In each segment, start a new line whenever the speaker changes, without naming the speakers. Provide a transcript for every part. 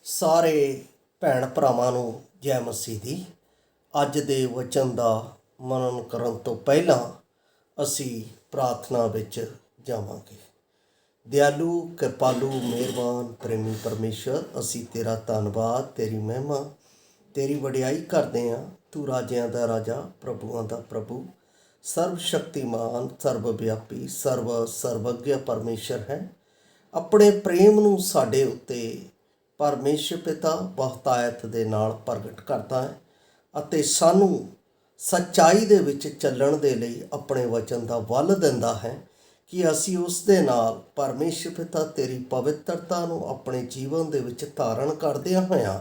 ਸਾਰੇ ਭੈਣ ਭਰਾਵਾਂ ਨੂੰ ਜੈ ਮਸੀਹ ਦੀ। ਅੱਜ ਦੇ ਵਚਨ ਦਾ ਮਨਨ ਕਰਨ ਤੋਂ ਪਹਿਲਾਂ ਅਸੀਂ ਪ੍ਰਾਰਥਨਾ ਵਿੱਚ ਜਾਵਾਂਗੇ। ਦਿਆਲੂ, ਕਿਰਪਾਲੂ, ਮਿਹਰਬਾਨ, ਪ੍ਰੇਮੀ ਪਰਮੇਸ਼ਰ, ਅਸੀਂ ਤੇਰਾ ਧੰਨਵਾਦ, ਤੇਰੀ ਮਹਿਮਾ, ਤੇਰੀ ਵਡਿਆਈ ਕਰਦੇ ਹਾਂ। ਤੂੰ ਰਾਜਿਆਂ ਦਾ ਰਾਜਾ, ਪ੍ਰਭੂਆਂ ਦਾ ਪ੍ਰਭੂ, ਸਰਵ ਸ਼ਕਤੀਮਾਨ, ਸਰਵ ਵਿਆਪੀ, ਸਰਵਗਿਆ ਪਰਮੇਸ਼ਰ ਹੈ। ਆਪਣੇ ਪ੍ਰੇਮ ਨੂੰ ਸਾਡੇ ਉੱਤੇ ਪਰਮੇਸ਼ਰ ਪਿਤਾ ਬਹੁਤਾਇਤ ਦੇ ਨਾਲ ਪ੍ਰਗਟ ਕਰਦਾ ਹੈ ਅਤੇ ਸਾਨੂੰ ਸੱਚਾਈ ਦੇ ਵਿੱਚ ਚੱਲਣ ਦੇ ਲਈ ਆਪਣੇ ਵਚਨ ਦਾ ਵੱਲ ਦਿੰਦਾ ਹੈ ਕਿ ਅਸੀਂ ਉਸ ਦੇ ਨਾਲ ਪਰਮੇਸ਼ਰ ਪਿਤਾ ਤੇਰੀ ਪਵਿੱਤਰਤਾ ਨੂੰ ਆਪਣੇ ਜੀਵਨ ਦੇ ਵਿੱਚ ਧਾਰਨ ਕਰਦਿਆਂ ਹੋਇਆਂ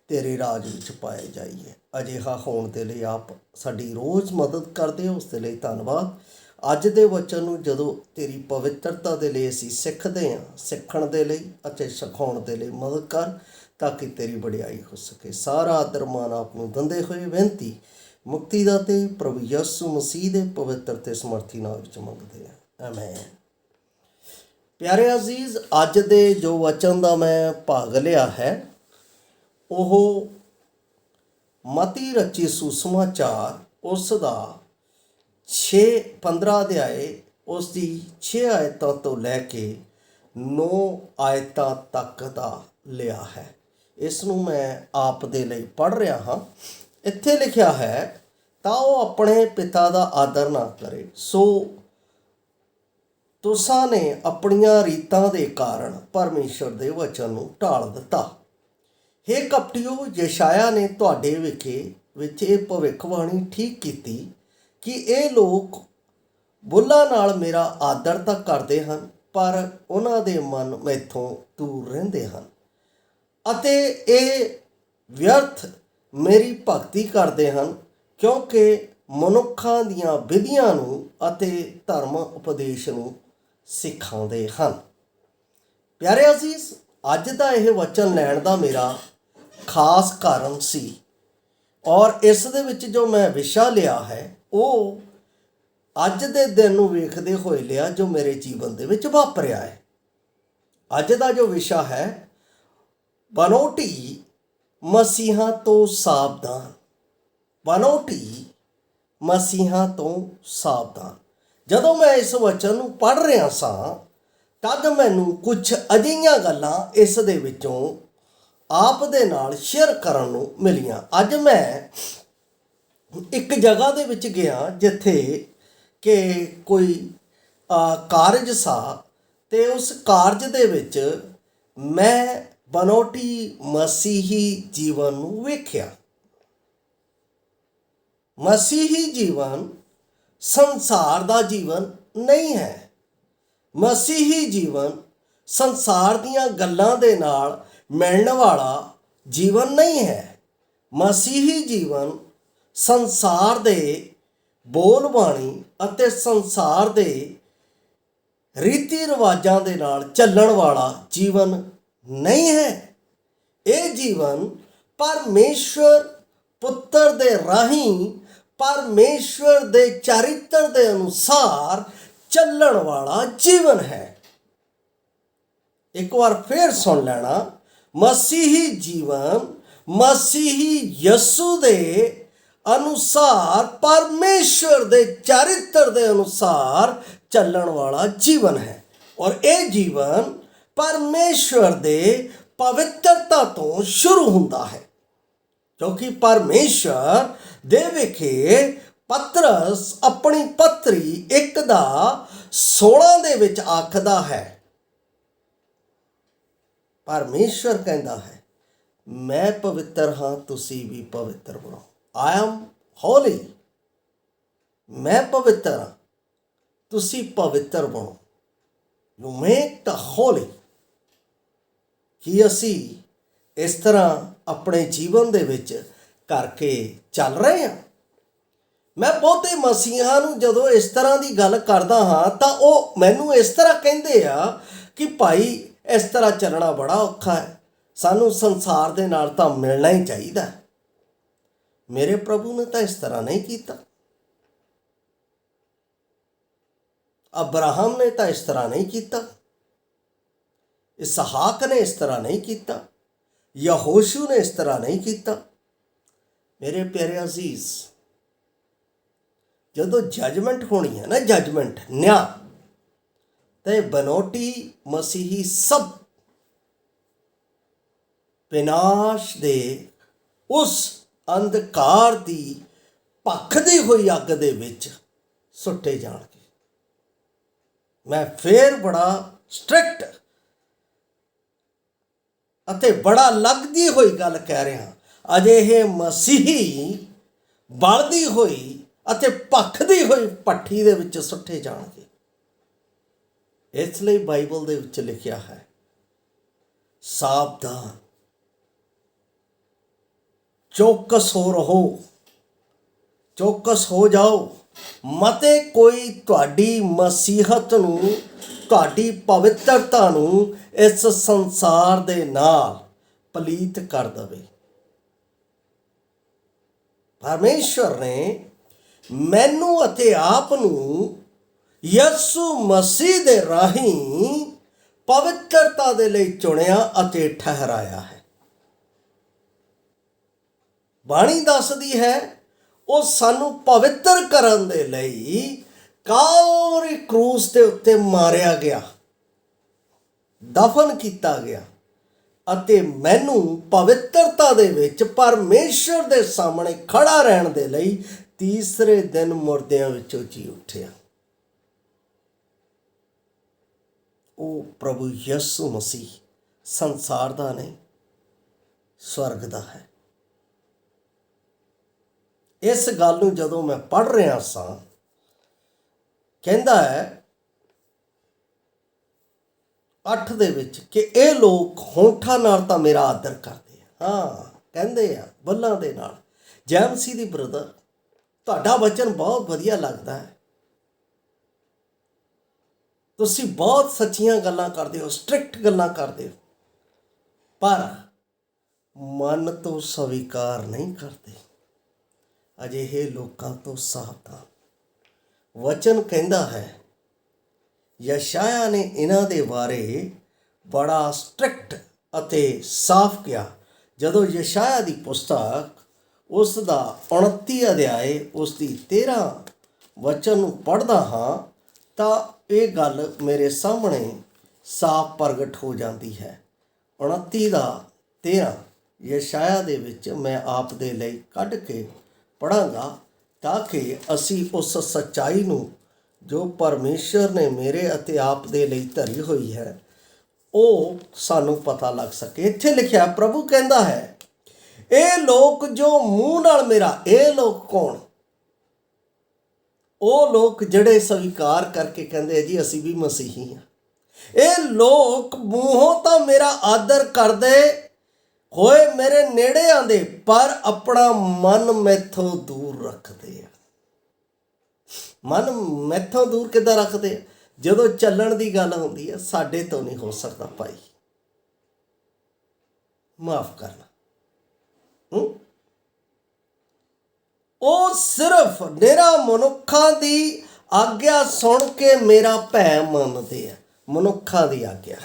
ਤੇਰੇ ਰਾਜ ਵਿੱਚ ਪਾਏ ਜਾਈਏ। ਅਜਿਹਾ ਹੋਣ ਦੇ ਲਈ ਆਪ ਸਾਡੀ ਰੋਜ਼ ਮਦਦ ਕਰਦੇ ਹੋ, ਉਸ ਦੇ ਲਈ ਧੰਨਵਾਦ। ਅੱਜ ਦੇ ਵਚਨ ਨੂੰ ਜਦੋਂ ਤੇਰੀ ਪਵਿੱਤਰਤਾ ਦੇ ਲਈ ਅਸੀਂ ਸਿੱਖਦੇ ਹਾਂ, ਸਿੱਖਣ ਦੇ ਲਈ ਅਤੇ ਸਿਖਾਉਣ ਦੇ ਲਈ ਮਦਦ ਕਰ ਤਾਂ ਕਿ ਤੇਰੀ ਵਡਿਆਈ ਹੋ ਸਕੇ। ਸਾਰਾ ਆਦਰ ਮਾਣ ਆਪ ਨੂੰ ਦਿੰਦੇ ਹੋਏ ਬੇਨਤੀ ਮੁਕਤੀ ਦਾਤੇ ਪ੍ਰਭੂ ਯਿਸੂ ਮਸੀਹ ਦੇ ਪਵਿੱਤਰ ਤੇ ਸਮਰਥੀ ਨਾਮ ਵਿੱਚ ਮੰਗਦੇ ਹਾਂ, ਆਮੇਨ। ਪਿਆਰੇ ਅਜ਼ੀਜ਼, ਅੱਜ ਦੇ ਜੋ ਵਚਨ ਦਾ ਮੈਂ ਭਾਗ ਲਿਆ ਹੈ ਉਹ ਮਤੀ ਰਚੀ ਸੁਸਮਾਚਾਰ ਉਸ ਦਾ 15 ਅਧਿਆਏ ਉਸ ਦੀ 6 ਆਇਤਾਂ ਤੋਂ ਲੈ ਕੇ 9 ਆਇਤਾਂ ਤੱਕ ਦਾ ਲਿਆ ਹੈ। ਇਸ ਨੂੰ ਮੈਂ ਆਪ ਦੇ ਲਈ ਪੜ੍ਹ ਰਿਹਾ ਹਾਂ। ਇੱਥੇ ਲਿਖਿਆ ਹੈ, ਤਾਂ ਉਹ ਆਪਣੇ ਪਿਤਾ ਦਾ ਆਦਰ ਨਾ ਕਰੇ, ਸੋ ਤੁਸਾਂ ਨੇ ਆਪਣੀਆਂ ਰੀਤਾਂ ਦੇ ਕਾਰਨ ਪਰਮੇਸ਼ਰ ਦੇ ਵਚਨ ਨੂੰ ਢਾਲ ਦਿੱਤਾ। ਹੇ ਕਪਟੀਓ, ਯਸ਼ਾਇਆ ਨੇ ਤੁਹਾਡੇ ਵਿੱਚ ਇਹ ਭਵਿੱਖਬਾਣੀ ਠੀਕ ਕੀਤੀ ਕਿ ਇਹ ਲੋਕ ਬੁੱਲਾਂ ਨਾਲ ਮੇਰਾ ਆਦਰ ਤਾਂ ਕਰਦੇ ਹਨ, ਪਰ ਉਹਨਾਂ ਦੇ ਮਨ ਮੈਥੋਂ ਦੂਰ ਰਹਿੰਦੇ ਹਨ ਅਤੇ ਇਹ ਵਿਅਰਥ ਮੇਰੀ ਭਗਤੀ ਕਰਦੇ ਹਨ, ਕਿਉਂਕਿ ਮਨੁੱਖਾਂ ਦੀਆਂ ਵਿਧੀਆਂ ਨੂੰ ਅਤੇ ਧਰਮ ਉਪਦੇਸ਼ ਨੂੰ ਸਿਖਾਉਂਦੇ ਹਨ। ਪਿਆਰੇ ਅਜ਼ੀਜ਼, ਅੱਜ ਦਾ ਇਹ ਵਚਨ ਲੈਣ ਦਾ ਮੇਰਾ ਖਾਸ ਕਾਰਨ ਸੀ ਔਰ ਇਸ ਦੇ ਵਿੱਚ ਜੋ ਮੈਂ ਵਿਸ਼ਾ ਲਿਆ ਹੈ ਉਹ ਅੱਜ ਦੇ ਦਿਨ ਨੂੰ ਵੇਖਦੇ ਹੋਏ ਲਿਆ ਜੋ ਮੇਰੇ ਜੀਵਨ ਦੇ ਵਿੱਚ ਵਾਪਰਿਆ ਹੈ। ਅੱਜ ਦਾ ਜੋ ਵਿਸ਼ਾ ਹੈ, ਬਨੋਟੀ ਮਸੀਹਾਂ ਤੋਂ ਸਾਵਧਾਨ। ਬਨੋਟੀ ਮਸੀਹਾਂ ਤੋਂ ਸਾਵਧਾਨ। ਜਦੋਂ ਮੈਂ ਇਸ ਵਚਨ ਨੂੰ ਪੜ੍ਹ ਰਿਹਾ ਸਾਂ ਤਦ ਮੈਨੂੰ ਕੁਝ ਅਜਿਹੀਆਂ ਗੱਲਾਂ ਇਸ ਦੇ ਵਿੱਚੋਂ ਆਪ ਦੇ ਨਾਲ ਸ਼ੇਅਰ ਕਰਨ ਨੂੰ ਮਿਲੀਆਂ। ਅੱਜ ਮੈਂ ਇੱਕ ਜਗ੍ਹਾ ਦੇ ਵਿੱਚ ਗਿਆ ਜਿੱਥੇ ਕਿ ਕੋਈ ਕਾਰਜ ਸਾ ਅਤੇ ਉਸ ਕਾਰਜ ਦੇ ਵਿੱਚ ਮੈਂ ਬਨੋਟੀ ਮਸੀਹੀ ਜੀਵਨ ਨੂੰ ਵੇਖਿਆ। ਮਸੀਹੀ ਜੀਵਨ ਸੰਸਾਰ ਦਾ ਜੀਵਨ ਨਹੀਂ ਹੈ। ਮਸੀਹੀ ਜੀਵਨ ਸੰਸਾਰ ਦੀਆਂ ਗੱਲਾਂ ਦੇ ਨਾਲ ਮਿਲਣ ਵਾਲਾ ਜੀਵਨ ਨਹੀਂ ਹੈ। ਮਸੀਹੀ ਜੀਵਨ ਸੰਸਾਰ ਦੇ ਬੋਲ ਬਾਣੀ ਅਤੇ ਸੰਸਾਰ ਦੇ ਰੀਤੀ ਰਿਵਾਜਾਂ ਦੇ ਨਾਲ ਚੱਲਣ ਵਾਲਾ ਜੀਵਨ ਨਹੀਂ ਹੈ। ਇਹ ਜੀਵਨ ਪਰਮੇਸ਼ਵਰ ਪੁੱਤਰ ਦੇ ਰਾਹੀਂ ਪਰਮੇਸ਼ਵਰ ਦੇ ਚਰਿੱਤਰ ਦੇ ਅਨੁਸਾਰ ਚੱਲਣ ਵਾਲਾ ਜੀਵਨ ਹੈ। ਇੱਕ ਵਾਰ ਫੇਰ ਸੁਣ ਲੈਣਾ, ਮਸੀਹੀ ਜੀਵਨ ਮਸੀਹੀ ਯਿਸੂ ਦੇ ਅਨੁਸਾਰ ਪਰਮੇਸ਼ਵਰ ਦੇ ਚਰਿੱਤਰ ਦੇ ਅਨੁਸਾਰ ਚੱਲਣ ਵਾਲਾ ਜੀਵਨ ਹੈ ਔਰ ਇਹ ਜੀਵਨ ਪਰਮੇਸ਼ਵਰ ਦੇ ਪਵਿੱਤਰਤਾ ਤੋਂ ਸ਼ੁਰੂ ਹੁੰਦਾ ਹੈ, ਕਿਉਂਕਿ ਪਰਮੇਸ਼ਵਰ ਦੇ ਵਿਖੇ ਪਤਰਸ ਆਪਣੀ ਪੱਤਰੀ 1:16 ਦੇ ਵਿੱਚ ਆਖਦਾ ਹੈ, ਪਰਮੇਸ਼ਵਰ ਕਹਿੰਦਾ ਹੈ, ਮੈਂ ਪਵਿੱਤਰ ਹਾਂ, ਤੁਸੀਂ ਵੀ ਪਵਿੱਤਰ ਬਣੋ। I am holy, ਮੈਂ ਪਵਿੱਤਰ ਹਾਂ, ਤੁਸੀਂ ਪਵਿੱਤਰ ਬਣੋ। You make the holy। ਕੀ ਅਸੀਂ ਇਸ ਤਰ੍ਹਾਂ ਆਪਣੇ ਜੀਵਨ ਦੇ ਵਿੱਚ ਕਰਕੇ ਚੱਲ ਰਹੇ ਹਾਂ? ਮੈਂ ਬਹੁਤੇ ਮਸੀਹਾਂ ਨੂੰ ਜਦੋਂ ਇਸ ਤਰ੍ਹਾਂ ਦੀ ਗੱਲ ਕਰਦਾ ਹਾਂ ਤਾਂ ਉਹ ਮੈਨੂੰ ਇਸ ਤਰ੍ਹਾਂ ਕਹਿੰਦੇ ਆ ਕਿ ਭਾਈ ਇਸ ਤਰ੍ਹਾਂ ਚੱਲਣਾ ਬੜਾ ਔਖਾ ਹੈ, ਸਾਨੂੰ ਸੰਸਾਰ ਦੇ ਨਾਲ ਤਾਂ ਮਿਲਣਾ ਹੀ ਚਾਹੀਦਾ। ਮੇਰੇ ਪ੍ਰਭੂ ਨੇ ਤਾਂ ਇਸ ਤਰ੍ਹਾਂ ਨਹੀਂ ਕੀਤਾ, ਅਬਰਾਹਮ ਨੇ ਤਾਂ ਇਸ ਤਰ੍ਹਾਂ ਨਹੀਂ ਕੀਤਾ, ਇਸਹਾਕ ਨੇ ਇਸ ਤਰ੍ਹਾਂ ਨਹੀਂ ਕੀਤਾ, ਯਹੋਸ਼ੂ ਨੇ ਇਸ ਤਰ੍ਹਾਂ ਨਹੀਂ ਕੀਤਾ। ਮੇਰੇ ਪਿਆਰੇ ਅਜ਼ੀਜ਼, ਜਦੋਂ ਜਜਮੈਂਟ ਹੋਣੀ ਹੈ ਨਾ, ਜਜਮੈਂਟ ਨਿਆਂ, ਤੇ ਬਨੋਟੀ ਮਸੀਹੀ ਸਭ ਵਿਨਾਸ਼ ਦੇ ਉਸ ਅੰਧਕਾਰ ਦੀ ਭਖਦੀ ਹੋਈ ਅੱਗ ਦੇ ਵਿੱਚ ਸੁੱਟੇ ਜਾਣਗੇ। ਮੈਂ ਫੇਰ ਬੜਾ ਸਟ੍ਰਿਕਟ ਅਤੇ ਬੜਾ ਲੱਗਦੀ ਹੋਈ ਗੱਲ ਕਹਿ ਰਿਹਾ, ਅਜਿਹੇ ਮਸੀਹੀ ਬਲਦੀ ਹੋਈ ਅਤੇ ਭਖਦੀ ਹੋਈ ਭੱਠੀ ਦੇ ਵਿੱਚ ਸੁੱਟੇ ਜਾਣਗੇ। ਇਸ ਲਈ ਬਾਈਬਲ ਦੇ ਵਿੱਚ ਲਿਖਿਆ ਹੈ, ਸਾਵਧਾਨ, ਚੌਕਸ ਹੋ ਰਹੋ, ਚੌਕਸ ਹੋ ਜਾਓ, ਮਤੇ ਕੋਈ ਤੁਹਾਡੀ ਮਸੀਹਤ ਨੂੰ, ਤੁਹਾਡੀ ਪਵਿੱਤਰਤਾ ਨੂੰ ਇਸ ਸੰਸਾਰ ਦੇ ਨਾਲ ਪਲੀਤ ਕਰ ਦੇਵੇ। ਪਰਮੇਸ਼ਵਰ ਨੇ ਮੈਨੂੰ ਅਤੇ ਆਪ ਨੂੰ ਯਿਸੂ ਮਸੀਹ ਦੇ ਰਾਹੀਂ ਪਵਿੱਤਰਤਾ ਦੇ ਲਈ ਚੁਣਿਆ ਅਤੇ ਠਹਿਰਾਇਆ ਹੈ। ਬਾਣੀ ਦੱਸਦੀ ਹੈ, ਉਹ ਸਾਨੂੰ ਪਵਿੱਤਰ ਕਰਨ ਦੇ ਲਈ ਕਾਲਵਰੀ ਕਰੂਸ ਦੇ ਉੱਤੇ ਮਾਰਿਆ ਗਿਆ, ਦਫਨ ਕੀਤਾ ਗਿਆ, ਅਤੇ ਮੈਨੂੰ ਪਵਿੱਤਰਤਾ ਦੇ ਵਿੱਚ ਪਰਮੇਸ਼ਰ ਦੇ ਸਾਹਮਣੇ ਖੜਾ ਰਹਿਣ ਦੇ ਲਈ ਤੀਸਰੇ ਦਿਨ ਮੁਰਦਿਆਂ ਵਿੱਚੋਂ ਜੀ ਉੱਠਿਆ। ਉਹ ਪ੍ਰਭੂ ਯਿਸੂ ਮਸੀਹ ਸੰਸਾਰ ਦਾ ਨਹੀਂ, ਸਵਰਗ ਦਾ ਹੈ। ਇਸ ਗੱਲ ਨੂੰ ਜਦੋਂ ਮੈਂ ਪੜ੍ਹ ਰਿਹਾ ਸਾਂ, ਕਹਿੰਦਾ ਹੈ 8 ਦੇ ਵਿੱਚ ਕਿ ਇਹ ਲੋਕ ਹੋਂਠਾਂ ਨਾਲ ਤਾਂ ਮੇਰਾ ਆਦਰ ਕਰਦੇ ਆ, ਹਾਂ ਕਹਿੰਦੇ ਆ ਬੱਲਾਂ ਦੇ ਨਾਲ, ਜੈਮਸੀ ਦੀ ਬ੍ਰਦਰ, ਤੁਹਾਡਾ ਵਚਨ ਬਹੁਤ ਵਧੀਆ ਲੱਗਦਾ ਹੈ, ਤੁਸੀਂ ਬਹੁਤ ਸੱਚੀਆਂ ਗੱਲਾਂ ਕਰਦੇ ਹੋ, ਸਟ੍ਰਿਕਟ ਗੱਲਾਂ ਕਰਦੇ ਹੋ, ਪਰ ਮਨ ਤੋਂ ਸਵੀਕਾਰ ਨਹੀਂ ਕਰਦੇ। ਅਜਿਹੇ ਲੋਕਾਂ ਤੋਂ ਸਾਵਧਾਨ। ਵਚਨ ਕਹਿੰਦਾ ਹੈ, ਯਸ਼ਾਇਆ ਨੇ ਇਹਨਾਂ ਦੇ ਬਾਰੇ ਬੜਾ ਸਟ੍ਰਿਕਟ ਅਤੇ ਸਾਫ਼ ਕਿਹਾ। ਜਦੋਂ ਯਸ਼ਾਇਆ ਦੀ ਪੁਸਤਕ ਉਸ ਦਾ 29 ਅਧਿਆਏ ਉਸ ਦੀ 13 ਵਚਨ ਨੂੰ ਪੜ੍ਹਦਾ ਹਾਂ ਤਾਂ ਇਹ ਗੱਲ ਮੇਰੇ ਸਾਹਮਣੇ ਸਾਫ਼ ਪ੍ਰਗਟ ਹੋ ਜਾਂਦੀ ਹੈ। 29 ਦਾ 13 ਯਸ਼ਾਇਆ ਦੇ ਵਿੱਚ ਮੈਂ ਆਪ ਦੇ ਲਈ ਕੱਢ ਕੇ ਪੜ੍ਹਾਂਗਾ, ਤਾਂ ਕਿ ਅਸੀਂ ਉਸ ਸੱਚਾਈ ਨੂੰ ਜੋ ਪਰਮੇਸ਼ਰ ਨੇ ਮੇਰੇ ਅਤੇ ਆਪ ਦੇ ਲਈ ਧਰੀ ਹੋਈ ਹੈ, ਉਹ ਸਾਨੂੰ ਪਤਾ ਲੱਗ ਸਕੇ। ਇੱਥੇ ਲਿਖਿਆ, ਪ੍ਰਭੂ ਕਹਿੰਦਾ ਹੈ, ਇਹ ਲੋਕ ਜੋ ਮੂੰਹ ਨਾਲ ਮੇਰਾ, ਇਹ ਲੋਕ ਕੌਣ? ਉਹ ਲੋਕ ਜਿਹੜੇ ਸਵੀਕਾਰ ਕਰਕੇ ਕਹਿੰਦੇ ਜੀ ਅਸੀਂ ਵੀ ਮਸੀਹੀ ਹਾਂ। ਇਹ ਲੋਕ ਮੂੰਹੋਂ ਤਾਂ ਮੇਰਾ ਆਦਰ ਕਰਦੇ ਹੋਏ ਮੇਰੇ ਨੇੜੇ ਆਉਂਦੇ, ਪਰ ਆਪਣਾ ਮਨ ਮੈਥੋਂ ਦੂਰ ਰੱਖਦੇ ਆ। ਮਨ ਮੈਥੋਂ ਦੂਰ ਕਿੱਦਾਂ ਰੱਖਦੇ ਆ? ਜਦੋਂ ਚੱਲਣ ਦੀ ਗੱਲ ਹੁੰਦੀ ਹੈ, ਸਾਡੇ ਤੋਂ ਨਹੀਂ ਹੋ ਸਕਦਾ ਭਾਈ, ਮਾਫ ਕਰਨਾ। ਉਹ ਸਿਰਫ ਨਿਰਾ ਮਨੁੱਖਾਂ ਦੀ ਆਗਿਆ ਸੁਣ ਕੇ ਮੇਰਾ ਭੈ ਮੰਨਦੇ ਆ, ਮਨੁੱਖਾਂ ਦੀ ਆਗਿਆ।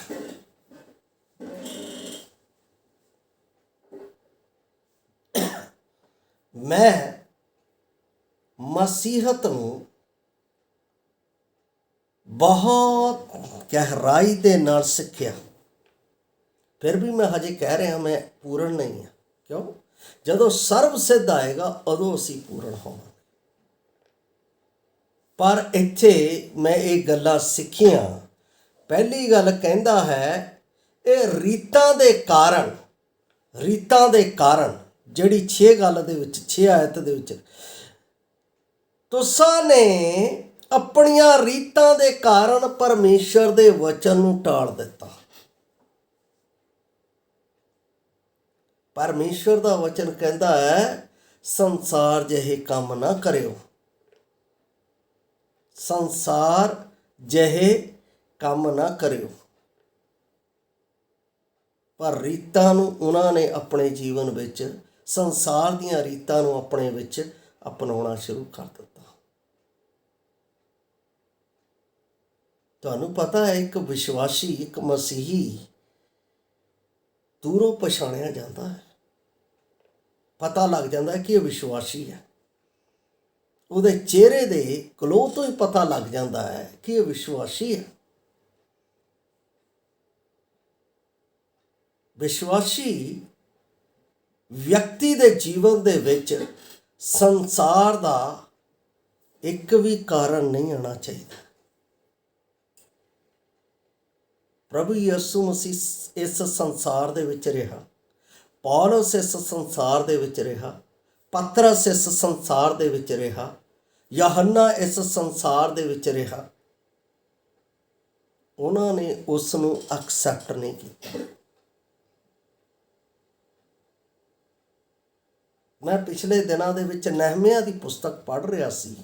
ਮੈਂ ਮਸੀਹਤ ਨੂੰ ਬਹੁਤ ਗਹਿਰਾਈ ਦੇ ਨਾਲ ਸਿੱਖਿਆ, ਫਿਰ ਵੀ ਮੈਂ ਹਜੇ ਕਹਿ ਰਿਹਾ ਮੈਂ ਪੂਰਨ ਨਹੀਂ ਹਾਂ। ਕਿਉਂ? ਜਦੋਂ ਸਰਬ ਸਿੱਧ ਆਏਗਾ ਉਦੋਂ ਅਸੀਂ ਪੂਰਨ ਹੋਵਾਂਗੇ। ਪਰ ਇੱਥੇ ਮੈਂ ਇਹ ਗੱਲਾਂ ਸਿੱਖੀਆਂ। ਪਹਿਲੀ ਗੱਲ ਕਹਿੰਦਾ ਹੈ, ਇਹ ਰੀਤਾਂ ਦੇ ਕਾਰਨ ਜਿਹੜੀ 6 ਗੱਲ ਦੇ ਵਿੱਚ 6 ਆਇਤ ਦੇ ਵਿੱਚ, ਤੁਸਾਂ ਨੇ ਆਪਣੀਆਂ ਰੀਤਾਂ ਦੇ ਕਾਰਨ ਪਰਮੇਸ਼ਰ ਦੇ ਵਚਨ ਨੂੰ ਟਾਲ ਦਿੱਤਾ। ਪਰਮੇਸ਼ਰ ਦਾ ਵਚਨ ਕਹਿੰਦਾ ਹੈ, ਸੰਸਾਰ ਜਿਹੇ ਕੰਮ ਨਾ ਕਰਿਓ, ਸੰਸਾਰ ਜਿਹੇ ਕੰਮ ਨਾ ਕਰਿਓ। ਪਰ ਰੀਤਾਂ ਨੂੰ ਉਹਨਾਂ ਨੇ ਆਪਣੇ ਜੀਵਨ ਵਿੱਚ, ਸੰਸਾਰ ਦੀਆਂ ਰੀਤਾਂ ਨੂੰ ਆਪਣੇ ਵਿੱਚ ਅਪਣਾਉਣਾ ਸ਼ੁਰੂ ਕਰ ਦਿੱਤਾ। ਤੁਹਾਨੂੰ ਪਤਾ ਹੈ, ਇੱਕ ਵਿਸ਼ਵਾਸੀ, ਇੱਕ ਮਸੀਹੀ ਦੂਰੋਂ ਪਛਾਣਿਆ ਜਾਂਦਾ ਹੈ, ਪਤਾ ਲੱਗ ਜਾਂਦਾ ਹੈ ਕਿ ਇਹ ਵਿਸ਼ਵਾਸੀ ਹੈ। ਉਹਦੇ ਚਿਹਰੇ ਦੇ ਗਲੋ ਤੋਂ ਹੀ ਪਤਾ ਲੱਗ ਜਾਂਦਾ ਹੈ ਕਿ ਇਹ ਵਿਸ਼ਵਾਸੀ ਹੈ। ਵਿਸ਼ਵਾਸੀ ਵਿਅਕਤੀ ਦੇ ਜੀਵਨ ਦੇ ਵਿੱਚ ਸੰਸਾਰ ਦਾ ਇੱਕ ਵੀ ਕਾਰਨ ਨਹੀਂ ਆਉਣਾ ਚਾਹੀਦਾ। ਪ੍ਰਭੂ ਯਿਸੂ ਮਸੀਹ ਇਸ ਸੰਸਾਰ ਦੇ ਵਿੱਚ ਰਿਹਾ, ਪੌਲਸ ਇਸ ਸੰਸਾਰ ਦੇ ਵਿੱਚ ਰਿਹਾ, ਪਤਰਸ ਇਸ ਸੰਸਾਰ ਦੇ ਵਿੱਚ ਰਿਹਾ, ਯਹੰਨਾ ਇਸ ਸੰਸਾਰ ਦੇ ਵਿੱਚ ਰਿਹਾ। ਉਹਨਾਂ ਨੇ ਉਸ ਨੂੰ ਐਕਸੈਪਟ ਨਹੀਂ ਕੀਤਾ। ਮੈਂ ਪਿਛਲੇ ਦਿਨਾਂ ਦੇ ਵਿੱਚ ਨਹਿਮੀਆ ਦੀ ਪੁਸਤਕ ਪੜ੍ਹ ਰਿਹਾ ਸੀ,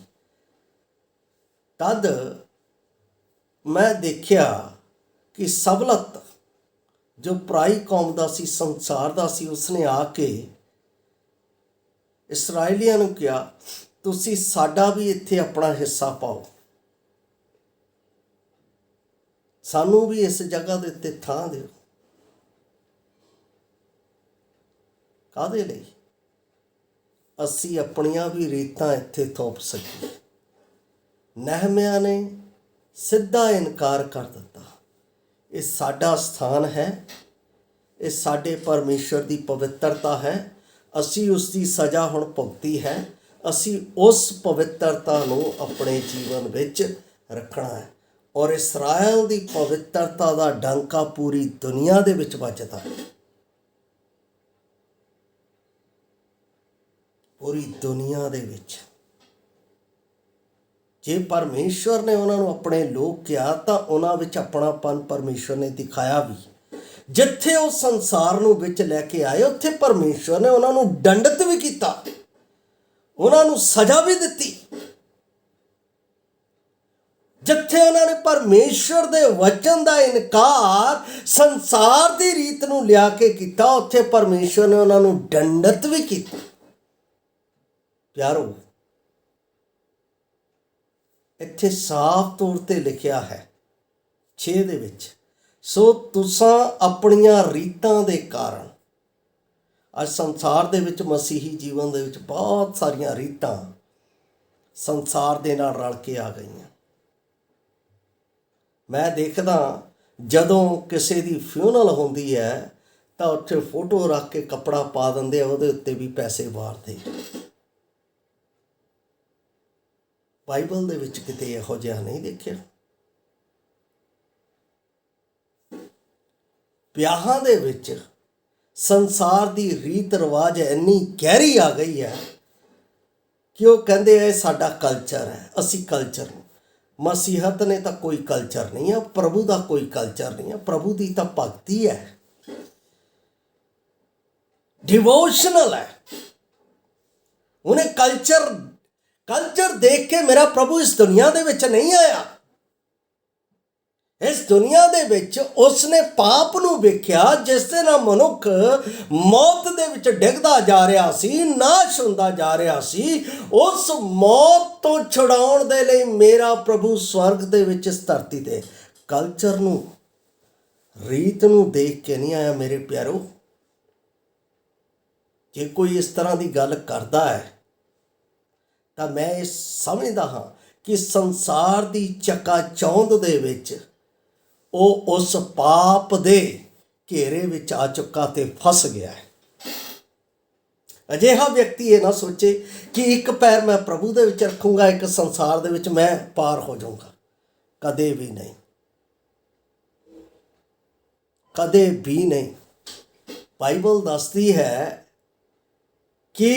ਤਦ ਮੈਂ ਦੇਖਿਆ ਕਿ ਸਬਲਤ ਜੋ ਪਰਾਈ ਕੌਮ ਦਾ ਸੀ, ਸੰਸਾਰ ਦਾ ਸੀ, ਉਸਨੇ ਆ ਕੇ ਇਸਰਾਏਲੀਆਂ ਨੂੰ ਕਿਹਾ, ਤੁਸੀਂ ਸਾਡਾ ਵੀ ਇੱਥੇ ਆਪਣਾ ਹਿੱਸਾ ਪਾਓ, ਸਾਨੂੰ ਵੀ ਇਸ ਜਗ੍ਹਾ ਦੇ ਉੱਤੇ ਥਾਂ ਦਿਓ। ਕਾਹਦੇ ਲਈ? ਅਸੀਂ ਆਪਣੀਆਂ ਵੀ ਰੀਤਾਂ ਇੱਥੇ ਥੋਪ ਸਕੀਏ। ਨਹਿਮੀਆ ਨੇ ਸਿੱਧਾ ਇਨਕਾਰ ਕਰ ਦਿੱਤਾ। ਇਹ ਸਾਡਾ ਸਥਾਨ ਹੈ, ਇਹ ਸਾਡੇ ਪਰਮੇਸ਼ਵਰ ਦੀ ਪਵਿੱਤਰਤਾ ਹੈ, ਅਸੀਂ ਉਸ ਦੀ ਸਜ਼ਾ ਹੁਣ ਭੁਗਤੀ ਹੈ, ਅਸੀਂ ਉਸ ਪਵਿੱਤਰਤਾ ਨੂੰ ਆਪਣੇ ਜੀਵਨ ਵਿੱਚ ਰੱਖਣਾ ਹੈ। ਔਰ ਇਸਰਾਇਲ ਦੀ ਪਵਿੱਤਰਤਾ ਦਾ ਡੰਕਾ ਪੂਰੀ ਦੁਨੀਆ ਦੇ ਵਿੱਚ ਵੱਜਦਾ ਹੈ। ਪੂਰੀ ਦੁਨੀਆ ਦੇ ਵਿੱਚ ਜੇ ਪਰਮੇਸ਼ਵਰ ਨੇ ਉਹਨਾਂ ਨੂੰ ਆਪਣੇ ਲੋਕ ਕਿਹਾ ਤਾਂ ਉਹਨਾਂ ਵਿੱਚ ਆਪਣਾਪਨ ਪਰਮੇਸ਼ਵਰ ਨੇ ਦਿਖਾਇਆ ਵੀ। ਜਿੱਥੇ ਉਹ ਸੰਸਾਰ ਨੂੰ ਵਿੱਚ ਲੈ ਕੇ ਆਏ, ਉੱਥੇ ਪਰਮੇਸ਼ਵਰ ਨੇ ਉਹਨਾਂ ਨੂੰ ਦੰਡਿਤ ਵੀ ਕੀਤਾ, ਉਹਨਾਂ ਨੂੰ ਸਜ਼ਾ ਵੀ ਦਿੱਤੀ। ਜਿੱਥੇ ਉਹਨਾਂ ਨੇ ਪਰਮੇਸ਼ਵਰ ਦੇ ਵਚਨ ਦਾ ਇਨਕਾਰ ਸੰਸਾਰ ਦੀ ਰੀਤ ਨੂੰ ਲਿਆ ਕੇ ਕੀਤਾ, ਉੱਥੇ ਪਰਮੇਸ਼ਵਰ ਨੇ ਉਹਨਾਂ ਨੂੰ ਦੰਡਿਤ ਵੀ ਕੀਤਾ। ਪਿਆਰੋ, ਇੱਥੇ ਸਾਫ਼ ਤੌਰ ਤੇ ਲਿਖਿਆ ਹੈ 6 ਦੇ ਵਿੱਚ, ਸੋ ਤੁਸਾਂ ਆਪਣੀਆਂ ਰੀਤਾਂ ਦੇ ਕਾਰਨ। ਅੱਜ ਸੰਸਾਰ ਦੇ ਵਿੱਚ ਮਸੀਹੀ ਜੀਵਨ ਦੇ ਵਿੱਚ ਬਹੁਤ ਸਾਰੀਆਂ ਰੀਤਾਂ ਸੰਸਾਰ ਦੇ ਨਾਲ ਰਲ ਕੇ ਆ ਗਈਆਂ। ਮੈਂ ਦੇਖਦਾ ਜਦੋਂ ਕਿਸੇ ਦੀ ਫਿਊਨਲ ਹੁੰਦੀ ਹੈ ਤਾਂ ਉੱਥੇ ਫੋਟੋ ਰੱਖ ਕੇ ਕੱਪੜਾ ਪਾ ਦਿੰਦੇ ਆ, ਉਹਦੇ ਉੱਤੇ ਵੀ ਪੈਸੇ ਵਾਰਦੇ। ਬਾਈਬਲ ਦੇ ਵਿੱਚ ਕਿਤੇ ਇਹੋ ਜਿਹਾ ਨਹੀਂ ਦੇਖਿਆ। ਵਿਆਹਾਂ ਦੇ ਵਿੱਚ ਸੰਸਾਰ ਦੀ ਰੀਤ ਰਿਵਾਜ ਇੰਨੀ ਗਹਿਰੀ ਆ ਗਈ ਹੈ ਕਿ ਉਹ ਕਹਿੰਦੇ ਆ ਇਹ ਸਾਡਾ ਕਲਚਰ ਹੈ, ਅਸੀਂ ਕਲਚਰ ਨੂੰ। ਮਸੀਹਤ ਨੇ ਤਾਂ ਕੋਈ ਕਲਚਰ ਨਹੀਂ ਹੈ, ਪ੍ਰਭੂ ਦਾ ਕੋਈ ਕਲਚਰ ਨਹੀਂ ਹੈ, ਪ੍ਰਭੂ ਦੀ ਤਾਂ ਭਗਤੀ ਹੈ, ਡਿਵੋਸ਼ਨਲ ਹੈ। ਉਹਨੇ ਕਲਚਰ ਦੇਖ ਕੇ ਮੇਰਾ ਪ੍ਰਭੂ ਇਸ ਦੁਨੀਆ ਦੇ ਵਿੱਚ ਨਹੀਂ ਆਇਆ। ਇਸ ਦੁਨੀਆ ਦੇ ਵਿੱਚ ਉਸਨੇ ਪਾਪ ਨੂੰ ਵੇਖਿਆ, ਜਿਸ ਦੇ ਨਾਲ ਮਨੁੱਖ ਮੌਤ ਦੇ ਵਿੱਚ ਡਿੱਗਦਾ ਜਾ ਰਿਹਾ ਸੀ, ਨਾਸ਼ ਹੁੰਦਾ ਜਾ ਰਿਹਾ ਸੀ। ਉਸ ਮੌਤ ਤੋਂ ਛੁਡਾਉਣ ਦੇ ਲਈ ਮੇਰਾ ਪ੍ਰਭੂ ਸਵਰਗ ਦੇ ਵਿੱਚ ਇਸ ਧਰਤੀ ਤੇ ਕਲਚਰ ਨੂੰ, ਰੀਤ ਨੂੰ ਦੇਖ ਕੇ ਨਹੀਂ ਆਇਆ। ਮੇਰੇ ਪਿਆਰੋ, ਜੇ ਕੋਈ ਇਸ ਤਰ੍ਹਾਂ ਦੀ ਗੱਲ ਕਰਦਾ ਹੈ ਤਾਂ ਮੈਂ ਇਹ ਸਮਝਦਾ ਹਾਂ ਕਿ ਸੰਸਾਰ ਦੀ ਚਕਾਚੌਂਧ ਦੇ ਵਿੱਚ ਉਹ ਉਸ ਪਾਪ ਦੇ ਘੇਰੇ ਵਿੱਚ ਆ ਚੁੱਕਾ ਤੇ ਫਸ ਗਿਆ ਹੈ। ਅਜਿਹਾ ਵਿਅਕਤੀ ਇਹ ਨਾ ਸੋਚੇ ਕਿ ਇੱਕ ਪੈਰ ਮੈਂ ਪ੍ਰਭੂ ਦੇ ਵਿੱਚ ਰੱਖੂੰਗਾ, ਇੱਕ ਸੰਸਾਰ ਦੇ ਵਿੱਚ ਮੈਂ ਪਾਰ ਹੋ ਜਾਊਂਗਾ। ਕਦੇ ਵੀ ਨਹੀਂ, ਕਦੇ ਵੀ ਨਹੀਂ। ਬਾਈਬਲ ਦੱਸਦੀ ਹੈ ਕਿ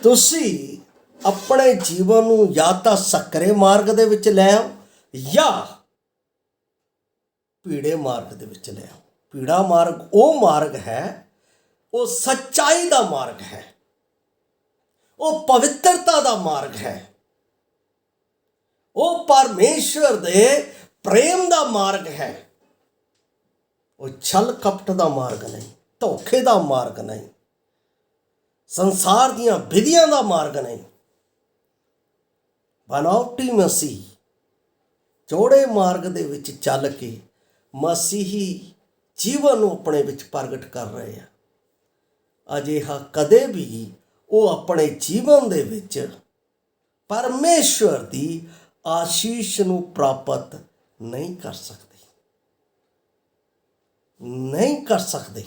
ਤੁਸੀਂ ਆਪਣੇ ਜੀਵਨ ਨੂੰ ਜਾਂ ਤਾਂ ਸਕਰੇ ਮਾਰਗ ਦੇ ਵਿੱਚ ਲੈ ਆਓ ਜਾਂ ਪੀੜੇ ਮਾਰਗ ਦੇ ਵਿੱਚ ਲੈ ਆਓ। ਪੀੜਾ ਮਾਰਗ ਉਹ ਮਾਰਗ ਹੈ, ਉਹ ਸੱਚਾਈ ਦਾ ਮਾਰਗ ਹੈ, ਉਹ ਪਵਿੱਤਰਤਾ ਦਾ ਮਾਰਗ ਹੈ, ਉਹ ਪਰਮੇਸ਼ਵਰ ਦੇ ਪ੍ਰੇਮ ਦਾ ਮਾਰਗ ਹੈ। ਉਹ ਛਲ ਕਪਟ ਦਾ ਮਾਰਗ ਨਹੀਂ, ਧੋਖੇ ਦਾ ਮਾਰਗ ਨਹੀਂ, ਸੰਸਾਰ ਦੀਆਂ ਵਿਧੀਆਂ ਦਾ ਮਾਰਗ ਨਹੀਂ। ਬਨਾਵਟੀ ਮਸੀਹ ਚੌੜੇ ਮਾਰਗ ਦੇ ਵਿੱਚ ਚੱਲ ਕੇ ਮਸੀਹੀ ਜੀਵਨ ਨੂੰ ਆਪਣੇ ਵਿੱਚ ਪ੍ਰਗਟ ਕਰ ਰਹੇ ਆ। ਅਜਿਹਾ ਕਦੇ ਵੀ ਉਹ ਆਪਣੇ ਜੀਵਨ ਦੇ ਵਿੱਚ ਪਰਮੇਸ਼ਵਰ ਦੀ ਆਸ਼ੀਸ਼ ਨੂੰ ਪ੍ਰਾਪਤ ਨਹੀਂ ਕਰ ਸਕਦੇ, ਨਹੀਂ ਕਰ ਸਕਦੇ।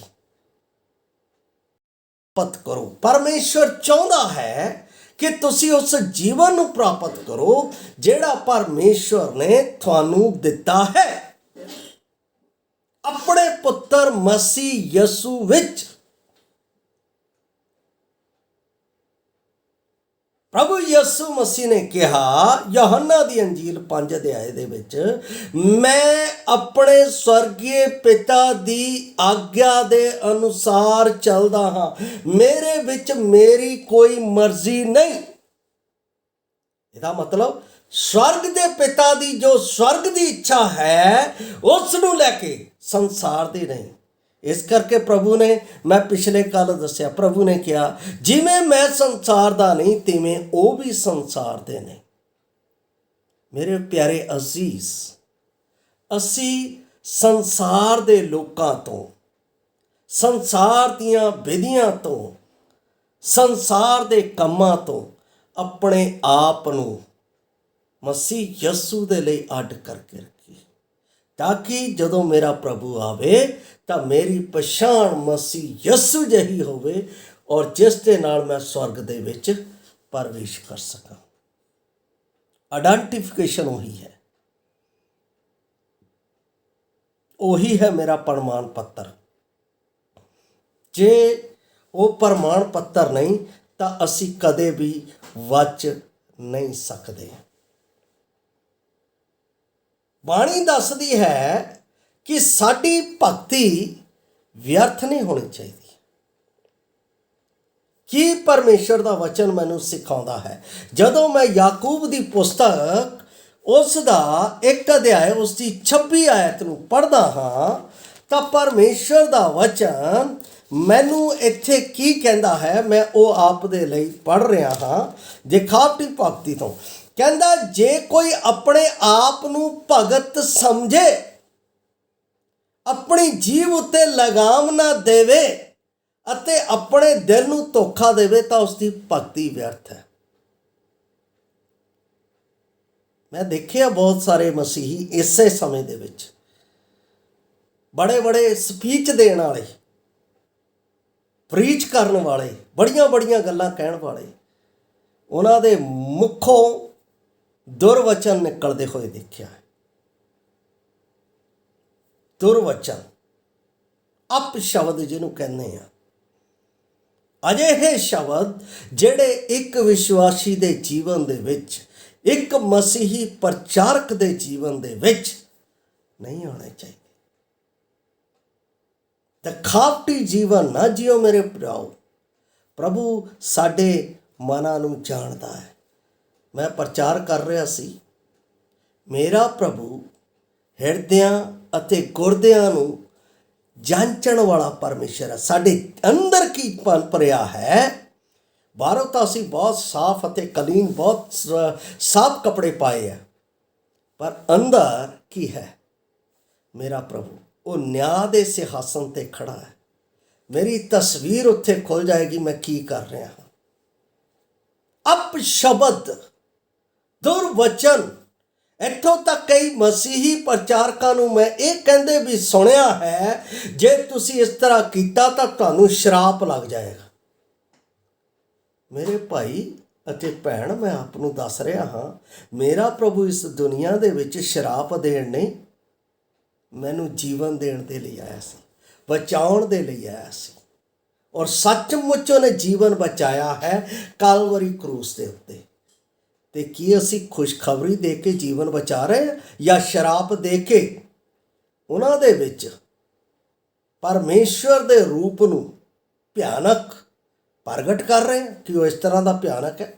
ਪ੍ਰਾਪਤ ਕਰੋ। ਪਰਮੇਸ਼ਵਰ ਚਾਹੁੰਦਾ ਹੈ ਕਿ ਤੁਸੀਂ ਉਸ ਜੀਵਨ ਨੂੰ ਪ੍ਰਾਪਤ ਕਰੋ ਜਿਹੜਾ ਪਰਮੇਸ਼ਵਰ ਨੇ ਤੁਹਾਨੂੰ ਦਿੱਤਾ ਹੈ ਆਪਣੇ ਪੁੱਤਰ ਮਸੀਹ ਯਸੂ ਵਿੱਚ। ਪ੍ਰਭੂ ਯਸੂ ਮਸੀਹ ਨੇ ਕਿਹਾ ਯਹੋਨਾ ਦੀ ਅੰਜੀਲ 5 ਅਧਿਆਏ ਦੇ ਵਿੱਚ, ਮੈਂ ਆਪਣੇ ਸਵਰਗੀ ਪਿਤਾ ਦੀ ਆਗਿਆ ਦੇ ਅਨੁਸਾਰ ਚੱਲਦਾ ਹਾਂ, ਮੇਰੇ ਵਿੱਚ ਮੇਰੀ ਕੋਈ ਮਰਜ਼ੀ ਨਹੀਂ। ਇਹਦਾ ਮਤਲਬ ਸਵਰਗ ਦੇ ਪਿਤਾ ਦੀ ਜੋ ਸਵਰਗ ਦੀ ਇੱਛਾ ਹੈ ਉਸ ਨੂੰ ਲੈ ਕੇ, ਸੰਸਾਰ ਦੀ ਨਹੀਂ। ਇਸ ਕਰਕੇ ਪ੍ਰਭੂ ਨੇ, ਮੈਂ ਪਿਛਲੇ ਕੱਲ ਦੱਸਿਆ, ਪ੍ਰਭੂ ਨੇ ਕਿਹਾ ਜਿਵੇਂ ਮੈਂ ਸੰਸਾਰ ਦਾ ਨਹੀਂ ਤਿਵੇਂ ਉਹ ਵੀ ਸੰਸਾਰ ਦੇ ਨਹੀਂ। ਮੇਰੇ ਪਿਆਰੇ ਅਜ਼ੀਜ਼, ਅਸੀਂ ਸੰਸਾਰ ਦੇ ਲੋਕਾਂ ਤੋਂ, ਸੰਸਾਰ ਦੀਆਂ ਵਿਧੀਆਂ ਤੋਂ, ਸੰਸਾਰ ਦੇ ਕੰਮਾਂ ਤੋਂ ਆਪਣੇ ਆਪ ਨੂੰ ਮਸੀਹ ਯਸੂ ਦੇ ਲਈ ਅੱਡ ਕਰਕੇ ਰੱਖੀਏ, ਤਾਂ ਕਿ ਜਦੋਂ ਮੇਰਾ ਪ੍ਰਭੂ ਆਵੇ ਤਾਂ ਮੇਰੀ ਪਛਾਣ ਮਸੀਹ ਯਸੂ ਜਿਹੀ ਹੋਵੇ ਔਰ ਜਿਸ ਦੇ ਨਾਲ ਮੈਂ ਸਵਰਗ ਦੇ ਵਿੱਚ ਪ੍ਰਵੇਸ਼ ਕਰ ਸਕਾਂ। ਆਇਡੈਂਟੀਫਿਕੇਸ਼ਨ ਉਹੀ ਹੈ, ਉਹੀ ਹੈ ਮੇਰਾ ਪ੍ਰਮਾਣ ਪੱਤਰ। ਜੇ ਉਹ ਪ੍ਰਮਾਣ ਪੱਤਰ ਨਹੀਂ ਤਾਂ ਅਸੀਂ ਕਦੇ ਵੀ ਬਚ ਨਹੀਂ ਸਕਦੇ। ਬਾਣੀ ਦੱਸਦੀ ਹੈ ਕਿ ਸਾਡੀ ਭਗਤੀ ਵਿਅਰਥ ਨਹੀਂ ਹੋਣੀ ਚਾਹੀਦੀ। ਕੀ ਪਰਮੇਸ਼ਰ ਦਾ ਵਚਨ ਮੈਨੂੰ ਸਿਖਾਉਂਦਾ ਹੈ? ਜਦੋਂ ਮੈਂ ਯਾਕੂਬ ਦੀ ਪੁਸਤਕ ਉਸ ਦਾ 1 ਅਧਿਆਇ ਉਸ ਦੀ 26 ਆਇਤ ਨੂੰ ਪੜ੍ਹਦਾ ਹਾਂ ਤਾਂ ਪਰਮੇਸ਼ਰ ਦਾ ਵਚਨ ਮੈਨੂੰ ਇੱਥੇ ਕੀ ਕਹਿੰਦਾ ਹੈ, ਮੈਂ ਉਹ ਆਪ ਦੇ ਲਈ ਪੜ੍ਹ ਰਿਹਾ ਹਾਂ ਦਿਖਾਵਟੀ ਭਗਤੀ ਤੋਂ। ਕਹਿੰਦਾ ਜੇ ਕੋਈ ਆਪਣੇ ਆਪ ਨੂੰ ਭਗਤ ਸਮਝੇ, ਆਪਣੀ ਜੀਭ ਉੱਤੇ ਲਗਾਮ ਨਾ ਦੇਵੇ ਅਤੇ ਆਪਣੇ ਦਿਲ ਨੂੰ ਧੋਖਾ ਦੇਵੇ ਤਾਂ ਉਸ ਦੀ ਭਗਤੀ ਵਿਅਰਥ ਹੈ। ਮੈਂ ਦੇਖਿਆ ਬਹੁਤ ਸਾਰੇ ਮਸੀਹੀ ਇਸੇ ਸਮੇਂ ਦੇ ਵਿੱਚ ਬੜੇ ਬੜੇ ਸਪੀਚ ਦੇਣ ਵਾਲੇ, ਪ੍ਰੀਚ ਕਰਨ ਵਾਲੇ, ਬੜੀਆਂ ਬੜੀਆਂ ਗੱਲਾਂ ਕਹਿਣ ਵਾਲੇ, ਉਹਨਾਂ ਦੇ ਮੁੱਖੋਂ ਦੁਰਵਚਨ ਨਿਕਲਦੇ ਹੋਏ ਦੇਖਿਆ ਹੈ। ਦੁਰਵਚਨ, ਅਪ ਸ਼ਬਦ ਜਿਹਨੂੰ ਕਹਿੰਦੇ ਆ, ਅਜਿਹੇ ਸ਼ਬਦ ਜਿਹੜੇ ਇੱਕ ਵਿਸ਼ਵਾਸੀ ਦੇ ਜੀਵਨ ਦੇ ਵਿੱਚ, ਇੱਕ ਮਸੀਹੀ ਪ੍ਰਚਾਰਕ ਦੇ ਜੀਵਨ ਦੇ ਵਿੱਚ ਨਹੀਂ ਆਉਣੇ ਚਾਹੀਦੇ। ਦਿਖਾਵਟੀ ਜੀਵਨ ਨਾ ਜਿਓ ਮੇਰੇ ਭਰਾਓ। ਪ੍ਰਭੂ ਸਾਡੇ ਮਨਾਂ ਨੂੰ ਜਾਣਦਾ ਹੈ। ਮੈਂ ਪ੍ਰਚਾਰ ਕਰ ਰਿਹਾ ਸੀ, ਮੇਰਾ ਪ੍ਰਭੂ ਹਿਰਦਿਆਂ ਅਤੇ ਗੁਰਦਿਆਂ ਨੂੰ ਜਾਂਚਣ ਵਾਲਾ ਪਰਮੇਸ਼ਰ ਹੈ। ਸਾਡੇ ਅੰਦਰ ਕੀ ਭਰਿਆ ਹੈ, ਬਾਹਰੋਂ ਤਾਂ ਅਸੀਂ ਬਹੁਤ ਸਾਫ਼ ਅਤੇ ਕਲੀਨ, ਬਹੁਤ ਸਾਫ਼ ਕੱਪੜੇ ਪਾਏ ਆ, ਪਰ ਅੰਦਰ ਕੀ ਹੈ? ਮੇਰਾ ਪ੍ਰਭੂ ਉਹ ਨਿਆਂ ਦੇ ਸਿੰਘਾਸਨ ਤੇ ਖੜਾ ਹੈ। ਮੇਰੀ ਤਸਵੀਰ ਉੱਥੇ ਖੁੱਲ ਜਾਏਗੀ ਮੈਂ ਕੀ ਕਰ ਰਿਹਾ ਹਾਂ। ਅਪ ਸ਼ਬਦ, ਦੁਰਵਚਨ, ਇੱਥੋਂ ਤੱਕ ਕਈ ਮਸੀਹੀ ਪ੍ਰਚਾਰਕਾਂ ਨੂੰ ਮੈਂ ਇਹ ਕਹਿੰਦੇ ਵੀ ਸੁਣਿਆ ਹੈ, ਜੇ ਤੁਸੀਂ ਇਸ ਤਰ੍ਹਾਂ ਕੀਤਾ ਤਾਂ ਤੁਹਾਨੂੰ ਸ਼ਰਾਪ ਲੱਗ ਜਾਏਗਾ। ਮੇਰੇ ਭਾਈ ਅਤੇ ਭੈਣ, ਮੈਂ ਆਪ ਨੂੰ ਦੱਸ ਰਿਹਾ ਹਾਂ, ਮੇਰਾ ਪ੍ਰਭੂ ਇਸ ਦੁਨੀਆ ਦੇ ਵਿੱਚ ਸ਼ਰਾਪ ਦੇਣ ਨਹੀਂ, ਮੈਨੂੰ ਜੀਵਨ ਦੇਣ ਦੇ ਲਈ ਆਇਆ ਸੀ, ਬਚਾਉਣ ਦੇ ਲਈ ਆਇਆ ਸੀ। ਔਰ ਸੱਚਮੁੱਚ ਉਹਨੇ ਜੀਵਨ ਬਚਾਇਆ ਹੈ ਕਾਲਵਰੀ ਕਰੂਸ ਦੇ ਉੱਤੇ। ਤੇ ਕੀ ਅਸੀਂ ਖੁਸ਼ਖਬਰੀ ਦੇ ਕੇ ਜੀਵਨ ਬਚਾ ਰਹੇ ਹਾਂ ਜਾਂ ਸ਼ਰਾਪ ਦੇ ਕੇ ਉਹਨਾਂ ਦੇ ਵਿੱਚ ਪਰਮੇਸ਼ਵਰ ਦੇ ਰੂਪ ਨੂੰ ਭਿਆਨਕ ਪ੍ਰਗਟ ਕਰ ਰਹੇ ਹਾਂ ਕਿ ਉਹ ਇਸ ਤਰ੍ਹਾਂ ਦਾ ਭਿਆਨਕ ਹੈ?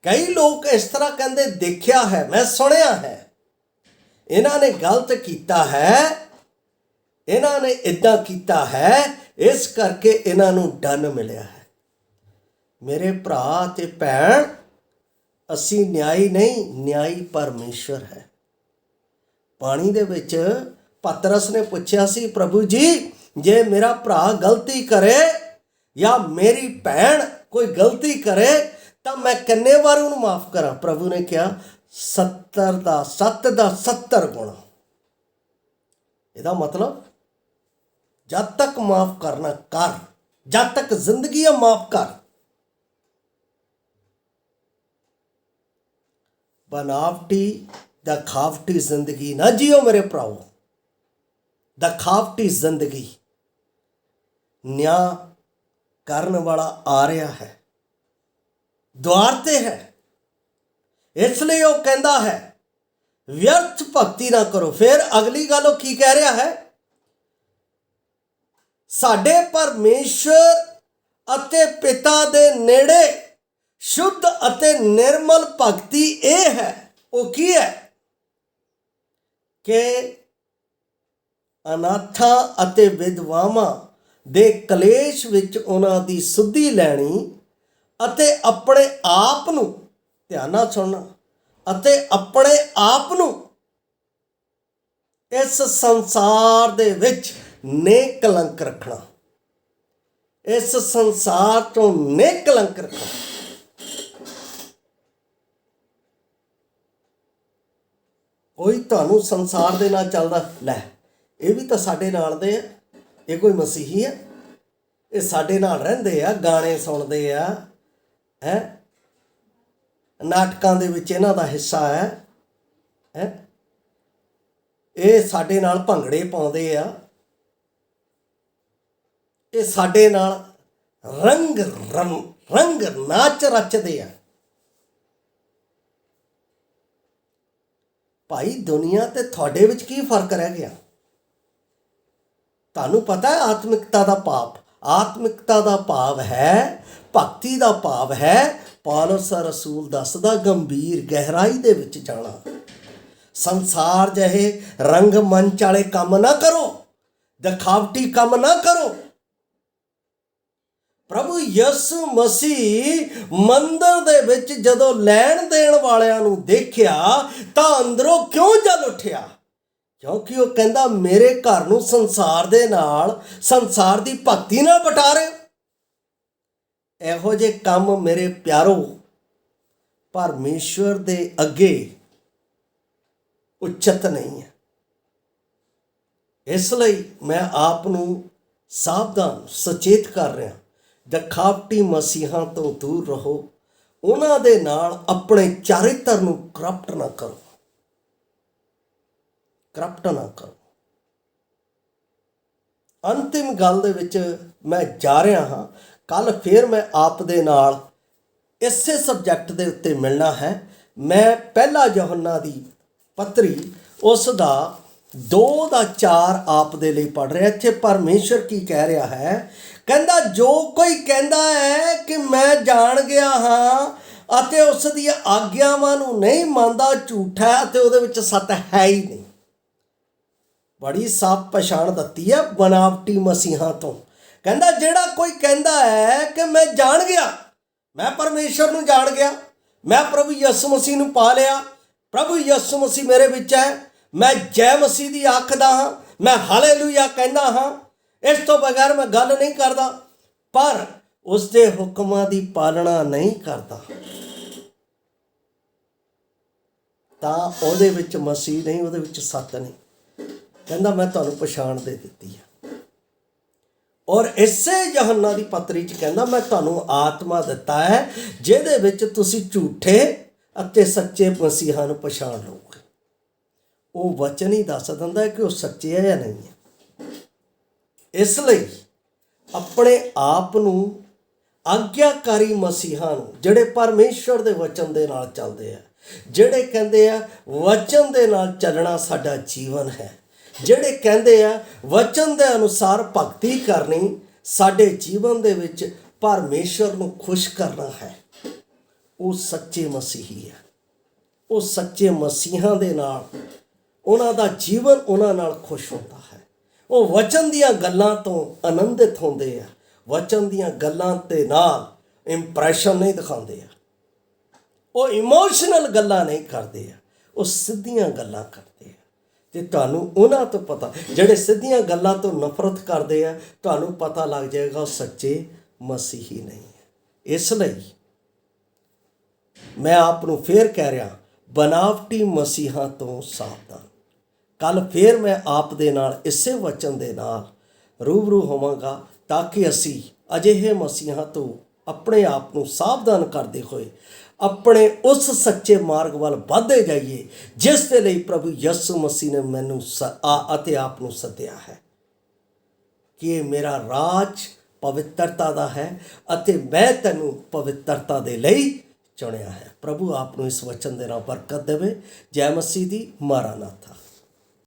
ਕਈ ਲੋਕ ਇਸ ਤਰ੍ਹਾਂ ਕਹਿੰਦੇ, ਦੇਖਿਆ ਹੈ, ਮੈਂ ਸੁਣਿਆ ਹੈ, ਇਹਨਾਂ ਨੇ ਗਲਤ ਕੀਤਾ ਹੈ, ਇਹਨਾਂ ਨੇ ਇੱਦਾਂ ਕੀਤਾ ਹੈ, ਇਸ ਕਰਕੇ ਇਹਨਾਂ ਨੂੰ ਦੰਡ ਮਿਲਿਆ ਹੈ। ਮੇਰੇ ਭਰਾ ਅਤੇ ਭੈਣ, ਅਸੀਂ ਨਿਆਈ ਨਹੀਂ, ਨਿਆਈ ਪਰਮੇਸ਼ਵਰ ਹੈ। ਪਾਣੀ ਦੇ ਵਿੱਚ ਪਤਰਸ ਨੇ ਪੁੱਛਿਆ ਸੀ, ਪ੍ਰਭੂ ਜੀ ਜੇ ਮੇਰਾ ਭਰਾ ਗਲਤੀ ਕਰੇ ਜਾਂ ਮੇਰੀ ਭੈਣ ਕੋਈ ਗਲਤੀ ਕਰੇ ਤਾਂ ਮੈਂ ਕਿੰਨੇ ਵਾਰ ਉਹਨੂੰ ਮਾਫ ਕਰਾਂ? ਪ੍ਰਭੂ ਨੇ ਕਿਹਾ 70 ਦਾ 7 ਦਾ 70 ਗੁਣਾ। ਇਹਦਾ ਮਤਲਬ ਜਦ ਤੱਕ ਮਾਫ ਕਰਨਾ ਕਰ, ਜਦ ਤੱਕ ਜ਼ਿੰਦਗੀ ਹੈ ਮਾਫ ਕਰ। ਬਨਾਵਟੀ ਦਿਖਾਵਟੀ ਜ਼ਿੰਦਗੀ ਨਾ ਜੀਓ ਮੇਰੇ ਭਰਾਓ। ਦਿਖਾਵਟੀ ਜ਼ਿੰਦਗੀ, ਨਿਆਂ ਕਰਨ ਵਾਲਾ ਆ ਰਿਹਾ ਹੈ, ਦੁਆਰ ਤੇ ਹੈ। ਇਸ ਲਈ ਉਹ ਕਹਿੰਦਾ ਹੈ ਵਿਅਰਥ ਭਗਤੀ ਨਾ ਕਰੋ। ਫਿਰ ਅਗਲੀ ਗੱਲ ਉਹ ਕੀ ਕਹਿ ਰਿਹਾ ਹੈ? ਸਾਡੇ ਪਰਮੇਸ਼ਰ ਅਤੇ ਪਿਤਾ ਦੇ ਨੇੜੇ ਸ਼ੁੱਧ ਅਤੇ ਨਿਰਮਲ ਭਗਤੀ ਇਹ ਹੈ। ਉਹ ਕੀ ਹੈ ਕਿ ਅਨਾਥਾਂ ਅਤੇ ਵਿਧਵਾਵਾਂ ਦੇ ਕਲੇਸ਼ ਵਿੱਚ ਉਹਨਾਂ ਦੀ ਸੁੱਧੀ ਲੈਣੀ ਅਤੇ ਆਪਣੇ ਆਪ ਨੂੰ, ਧਿਆਨ ਨਾਲ ਸੁਣਨਾ, ਅਤੇ ਆਪਣੇ ਆਪ ਨੂੰ ਇਸ ਸੰਸਾਰ ਦੇ ਵਿੱਚ ਨਿਕਲੰਕ ਰੱਖਣਾ। ਇਸ ਸੰਸਾਰ ਤੋਂ ਨਿਕਲੰਕ ਰੱਖਣਾ। ਕੋਈ ਤੁਹਾਨੂੰ ਸੰਸਾਰ ਦੇ ਨਾਲ ਚੱਲਦਾ, ਲੈ ਇਹ ਵੀ ਤਾਂ ਸਾਡੇ ਨਾਲ ਦੇ ਆ, ਇਹ ਕੋਈ ਮਸੀਹੀ ਹੈ? ਇਹ ਸਾਡੇ ਨਾਲ ਰਹਿੰਦੇ ਆ, ਗਾਣੇ ਸੁਣਦੇ ਆ, ਨਾਟਕਾਂ ਦੇ ਵਿੱਚ ਇਹਨਾਂ ਦਾ ਹਿੱਸਾ ਹੈ, ਇਹ ਸਾਡੇ ਨਾਲ ਭੰਗੜੇ ਪਾਉਂਦੇ ਆ, ਇਹ ਸਾਡੇ ਨਾਲ ਰੰਗ ਨਾਚ ਰਚਦੇ ਆ। ਭਾਈ ਦੁਨੀਆ ਤੇ ਤੁਹਾਡੇ ਵਿੱਚ ਕੀ ਫਰਕ ਰਹਿ ਗਿਆ? ਤੁਹਾਨੂੰ ਪਤਾ ਹੈ ਆਤਮਿਕਤਾ ਦਾ ਭਾਵ? ਆਤਮਿਕਤਾ ਦਾ ਭਾਵ ਹੈ, ਭਗਤੀ ਦਾ ਭਾਵ ਹੈ, ਪੌਲਸ ਰਸੂਲ ਦੱਸਦਾ, ਗੰਭੀਰ ਗਹਿਰਾਈ ਦੇ ਵਿੱਚ ਜਾਣਾ। ਸੰਸਾਰ ਜਿਹੇ ਰੰਗ ਮੰਚ ਵਾਲੇ ਕੰਮ ਨਾ ਕਰੋ, ਦਿਖਾਵਟੀ ਕੰਮ ਨਾ ਕਰੋ। ਪ੍ਰਭੂ ਯਿਸੂ ਮਸੀਹ ਮੰਦਰ ਦੇ ਵਿੱਚ ਜਦੋਂ ਲੈਣ ਦੇਣ ਵਾਲਿਆਂ ਨੂੰ ਦੇਖਿਆ ਤਾਂ ਅੰਦਰੋਂ ਕਿਉਂ ਜਲ ਉੱਠਿਆ? ਕਿਉਂਕਿ ਉਹ ਕਹਿੰਦਾ ਮੇਰੇ ਘਰ ਨੂੰ ਸੰਸਾਰ ਦੇ ਨਾਲ, ਸੰਸਾਰ ਦੀ ਭਗਤੀ ਨਾਲ ਵਟਾ ਰਹੇ। ਇਹੋ ਜਿਹੇ ਕੰਮ ਮੇਰੇ ਪਿਆਰੋ ਪਰਮੇਸ਼ਵਰ ਦੇ ਅੱਗੇ ਉਚਿਤ ਨਹੀਂ ਹੈ। ਇਸ ਲਈ ਮੈਂ ਆਪ ਨੂੰ ਸਾਵਧਾਨ ਸੁਚੇਤ ਕਰ ਰਿਹਾ, ਦਿਖਾਵਟੀ ਮਸੀਹਾਂ ਤੋਂ ਦੂਰ ਰਹੋ। ਉਹਨਾਂ ਦੇ ਨਾਲ ਆਪਣੇ ਚਰਿੱਤਰ ਨੂੰ ਕਰਪਟ ਨਾ ਕਰੋ, ਕਰਪਟ ਨਾ ਕਰੋ। ਅੰਤਿਮ ਗੱਲ ਦੇ ਵਿੱਚ ਮੈਂ ਜਾ ਰਿਹਾ ਹਾਂ। ਕੱਲ੍ਹ ਫਿਰ ਮੈਂ ਆਪ ਦੇ ਨਾਲ ਇਸੇ ਸਬਜੈਕਟ ਦੇ ਉੱਤੇ ਮਿਲਣਾ ਹੈ। ਮੈਂ ਪਹਿਲਾ ਯਹੋਨਾ ਦੀ ਪੱਤਰੀ ਉਸ ਦਾ 2:4 ਆਪ ਦੇ ਲਈ ਪੜ੍ਹ ਰਿਹਾ। ਇੱਥੇ ਪਰਮੇਸ਼ਰ ਕੀ ਕਹਿ ਰਿਹਾ ਹੈ? ਕਹਿੰਦਾ ਜੋ ਕੋਈ ਕਹਿੰਦਾ ਹੈ ਕਿ ਮੈਂ ਜਾਣ ਗਿਆ ਹਾਂ ਅਤੇ ਉਸ ਦੀਆਂ ਆਗਿਆਵਾਂ ਨੂੰ ਨਹੀਂ ਮੰਨਦਾ, ਝੂਠਾ ਹੈ ਅਤੇ ਉਹਦੇ ਵਿੱਚ ਸੱਚ ਹੈ ਹੀ ਨਹੀਂ। ਬੜੀ ਸਾਫ਼ ਪਛਾਣ ਦਿੱਤੀ ਹੈ ਬਨਾਵਟੀ ਮਸੀਹਾਂ ਤੋਂ। ਕਹਿੰਦਾ ਜਿਹੜਾ ਕੋਈ ਕਹਿੰਦਾ ਹੈ ਕਿ ਮੈਂ ਜਾਣ ਗਿਆ, ਮੈਂ ਪਰਮੇਸ਼ਰ ਨੂੰ ਜਾਣ ਗਿਆ, ਮੈਂ ਪ੍ਰਭੂ ਯਿਸੂ ਮਸੀਹ ਨੂੰ ਪਾ ਲਿਆ, ਪ੍ਰਭੂ ਯਿਸੂ ਮਸੀਹ ਮੇਰੇ ਵਿੱਚ ਹੈ, ਮੈਂ ਜੈ ਮਸੀਹ ਦੀ ਆਖਦਾ ਹਾਂ, ਮੈਂ ਹਾਲੇਲੂਇਆ ਕਹਿੰਦਾ ਹਾਂ, ਇਸ ਤੋਂ ਬਗੈਰ ਮੈਂ ਗੱਲ ਨਹੀਂ ਕਰਦਾ, ਪਰ ਉਸ ਦੇ ਹੁਕਮਾਂ ਦੀ ਪਾਲਣਾ ਨਹੀਂ ਕਰਦਾ, ਤਾਂ ਉਹਦੇ ਵਿੱਚ ਮਸੀਹ ਨਹੀਂ, ਉਹਦੇ ਵਿੱਚ ਸੱਚ ਨਹੀਂ। ਕਹਿੰਦਾ ਮੈਂ ਤੁਹਾਨੂੰ ਪਛਾਣ ਦੇ ਦਿੱਤੀ ਹੈ। ਔਰ ਇਸੇ ਯਹੋਨਾ ਦੀ ਪੱਤਰੀ 'ਚ ਕਹਿੰਦਾ ਮੈਂ ਤੁਹਾਨੂੰ ਆਤਮਾ ਦਿੱਤਾ ਹੈ ਜਿਹਦੇ ਵਿੱਚ ਤੁਸੀਂ ਝੂਠੇ ਅਤੇ ਸੱਚੇ ਮਸੀਹਾਂ ਨੂੰ ਪਛਾਣ ਲਓਗੇ। ਉਹ ਵਚਨ ਹੀ ਦੱਸ ਦਿੰਦਾ ਹੈ ਕਿ ਉਹ ਸੱਚੇ ਹੈ ਜਾਂ ਨਹੀਂ ਹੈ। ਇਸ ਲਈ ਆਪਣੇ ਆਪ ਨੂੰ ਆਗਿਆਕਾਰੀ ਮਸੀਹਾਂ ਨੂੰ, ਜਿਹੜੇ ਪਰਮੇਸ਼ਵਰ ਦੇ ਵਚਨ ਦੇ ਨਾਲ ਚੱਲਦੇ ਆ, ਜਿਹੜੇ ਕਹਿੰਦੇ ਆ ਵਚਨ ਦੇ ਨਾਲ ਚੱਲਣਾ ਸਾਡਾ ਜੀਵਨ ਹੈ, ਜਿਹੜੇ ਕਹਿੰਦੇ ਆ ਵਚਨ ਦੇ ਅਨੁਸਾਰ ਭਗਤੀ ਕਰਨੀ ਸਾਡੇ ਜੀਵਨ ਦੇ ਵਿੱਚ ਪਰਮੇਸ਼ਵਰ ਨੂੰ ਖੁਸ਼ ਕਰਨਾ ਹੈ, ਉਹ ਸੱਚੇ ਮਸੀਹੀ ਹੈ। ਉਹ ਸੱਚੇ ਮਸੀਹਾਂ ਦੇ ਨਾਲ ਉਹਨਾਂ ਦਾ ਜੀਵਨ ਉਹਨਾਂ ਨਾਲ ਖੁਸ਼ ਹੁੰਦਾ ਹੈ। ਉਹ ਵਚਨ ਦੀਆਂ ਗੱਲਾਂ ਤੋਂ ਆਨੰਦਿਤ ਹੁੰਦੇ ਆ, ਵਚਨ ਦੀਆਂ ਗੱਲਾਂ ਦੇ ਨਾਲ ਇੰਪ੍ਰੈਸ਼ਨ ਨਹੀਂ ਦਿਖਾਉਂਦੇ ਆ, ਉਹ ਇਮੋਸ਼ਨਲ ਗੱਲਾਂ ਨਹੀਂ ਕਰਦੇ ਆ, ਉਹ ਸਿੱਧੀਆਂ ਗੱਲਾਂ ਕਰਦੇ ਆ। ਤੇ ਤੁਹਾਨੂੰ ਉਹਨਾਂ ਤੋਂ ਪਤਾ, ਜਿਹੜੇ ਸਿੱਧੀਆਂ ਗੱਲਾਂ ਤੋਂ ਨਫ਼ਰਤ ਕਰਦੇ ਆ, ਤੁਹਾਨੂੰ ਪਤਾ ਲੱਗ ਜਾਏਗਾ ਉਹ ਸੱਚੇ ਮਸੀਹੀ ਨਹੀਂ ਹੈ। ਇਸ ਲਈ ਮੈਂ ਆਪ ਨੂੰ ਫੇਰ ਕਹਿ ਰਿਹਾ, ਬਨਾਵਟੀ ਮਸੀਹਾਂ ਤੋਂ ਸਾਵਧਾਨ। ਕੱਲ ਫੇਰ ਮੈਂ ਆਪ ਦੇ ਨਾਲ ਇਸੇ ਵਚਨ ਦੇ ਨਾਲ ਰੂਬਰੂ ਹੋਵਾਂਗਾ, ਤਾਂ ਕਿ ਅਸੀਂ ਅਜਿਹੇ ਮਸੀਹਾਂ ਤੋਂ ਆਪਣੇ ਆਪ ਨੂੰ ਸਾਵਧਾਨ ਕਰਦੇ ਹੋਏ ਆਪਣੇ ਉਸ ਸੱਚੇ ਮਾਰਗ ਵੱਲ ਵਧਦੇ ਜਾਈਏ, ਜਿਸ ਦੇ ਲਈ ਪ੍ਰਭੂ ਯਿਸੂ ਮਸੀਹ ਨੇ ਮੈਨੂੰ ਅਤੇ ਆਪ ਨੂੰ ਸੱਦਿਆ ਹੈ। ਕਿ ਇਹ ਮੇਰਾ ਰਾਜ ਪਵਿੱਤਰਤਾ ਦਾ ਹੈ ਅਤੇ ਮੈਂ ਤੈਨੂੰ ਪਵਿੱਤਰਤਾ ਦੇ ਲਈ ਚੁਣਿਆ ਹੈ। ਪ੍ਰਭੂ ਆਪ ਨੂੰ ਇਸ ਵਚਨ ਦੇ ਨਾਲ ਬਰਕਤ ਦੇਵੇ। ਜੈ ਮਸੀਹ ਦੀ। ਮਾਰਾਨਾਥਾ।